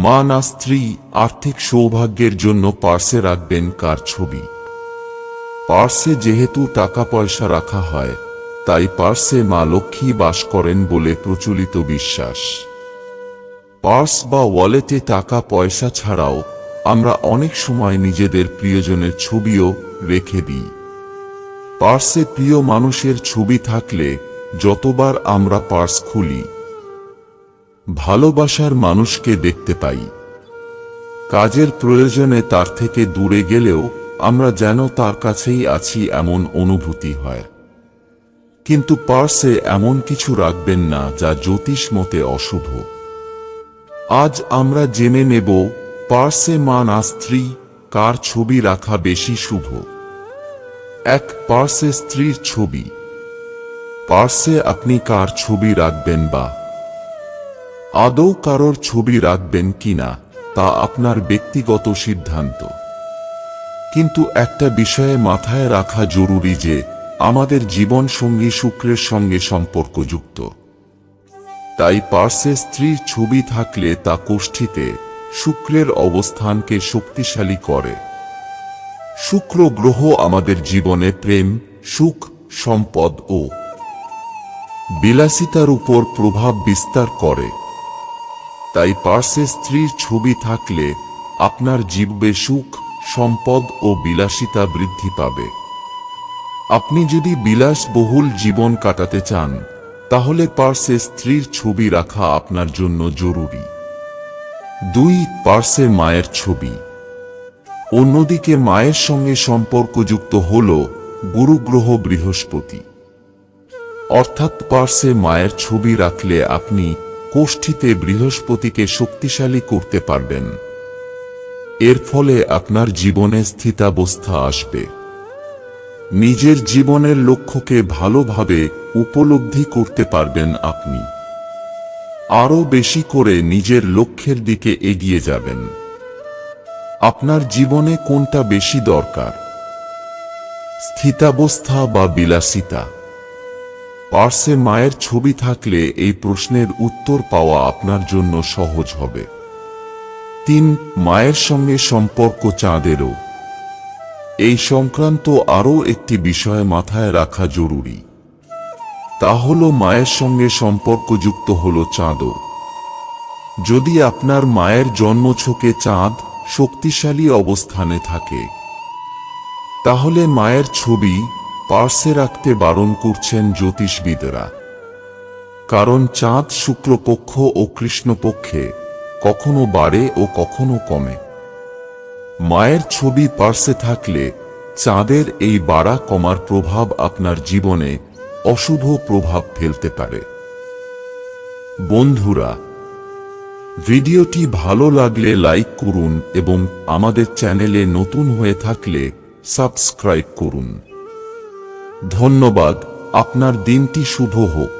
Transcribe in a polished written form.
মা না স্ত্রী, আর্থিক সৌভাগ্যের জন্য পার্সে রাখবেন কার ছবি? পার্সে যেহেতু টাকা পয়সা রাখা হয়, তাই পার্সে মা লক্ষ্মী বাস করেন বলে প্রচলিত বিশ্বাস। পার্স বা ওয়ালেটে টাকা পয়সা ছাড়াও আমরা অনেক সময় নিজেদের প্রিয়জনের ছবিও রেখে দিই। পার্সে প্রিয় মানুষের ছবি থাকলে যতবার আমরা পার্স খুলি, ভালোবাসার মানুষকে দেখতে পাই। কাজের প্রয়োজনে তার থেকে দূরে গেলেও আমরা যেন তার কাছেই আছি এমন অনুভূতি হয়। কিন্তু পার্সে এমন কিছু রাখবেন না যা জ্যোতিষ মতে অশুভ। আজ আমরা জেনে নেব পার্সে মা না স্ত্রী কার ছবি রাখা বেশি শুভ। 1. পার্সে স্ত্রীর ছবি। পার্সে আপনি কার ছবি রাখবেন বা আদৌ কারোর ছবি রাখবেন কিনা তা আপনার ব্যক্তিগত সিদ্ধান্ত। কিন্তু একটা বিষয়ে মাথায় রাখা জরুরি যে আমাদের জীবন সঙ্গী শুক্রের সঙ্গে সম্পর্কযুক্ত। তাই পার্সে স্ত্রীর ছবি থাকলে তা কোষ্ঠীতে শুক্রের অবস্থানকে শক্তিশালী করে। শুক্র গ্রহ আমাদের জীবনে প্রেম, সুখ, সম্পদ ও বিলাসিতার উপর প্রভাব বিস্তার করে। তাই পার্সে স্ত্রীর ছবি থাকলে আপনার জীবনে সুখ, সম্পদ ও বিলাসিতা বৃদ্ধি পাবে। আপনি যদি বিলাসবহুল জীবন কাটাতে চান, তাহলে পার্সে স্ত্রীর ছবি রাখা আপনার জন্য জরুরি। 2. পার্সে মায়ের ছবি। অন্যদিকে মায়ের সঙ্গে সম্পর্কযুক্ত হল গুরু গ্রহ বৃহস্পতি। অর্থাৎ পার্সে মায়ের ছবি রাখলে আপনি কোষ্ঠীতে বৃহস্পতিকে শক্তিশালী করতে পারবেন। এর ফলে আপনার জীবনে স্থিতাবস্থা আসবে। নিজের জীবনের লক্ষ্যকে ভালোভাবে উপলব্ধি করতে পারবেন আপনি। আরও বেশি করে নিজের লক্ষ্যের দিকে এগিয়ে যাবেন। আপনার জীবনে কোনটা বেশি দরকার, স্থিতাবস্থা বা বিলাসিতা? পার্সে মায়ের ছবি থাকলে এই প্রশ্নের উত্তর পাওয়া আপনার জন্য সহজ হবে। 3. মায়ের সঙ্গে সম্পর্ক চাঁদেরও। এই সংক্রান্ত আরও একটি বিষয় মাথায় রাখা জরুরি। তা হল মায়ের সঙ্গে সম্পর্কযুক্ত হল চাঁদও। যদি আপনার মায়ের জন্মছকে চাঁদ শক্তিশালী অবস্থানে থাকে, তাহলে মায়ের ছবি পার্সে রাখতে বারণ করছেন জ্যোতিষবিদরা। কারণ চাঁদ শুক্লপক্ষ ও কৃষ্ণপক্ষে কখনো বাড়ে ও কখনো কমে। মায়ের ছবি পার্সে থাকলে চাঁদের এই বাড়া কমার প্রভাব আপনার জীবনে অশুভ প্রভাব ফেলতে পারে। বন্ধুরা, ভিডিওটি ভালো লাগলে লাইক করুন এবং আমাদের চ্যানেলে নতুন হয়ে থাকলে সাবস্ক্রাইব করুন। ধন্যবাদ। আপনার দিনটি শুভ হোক।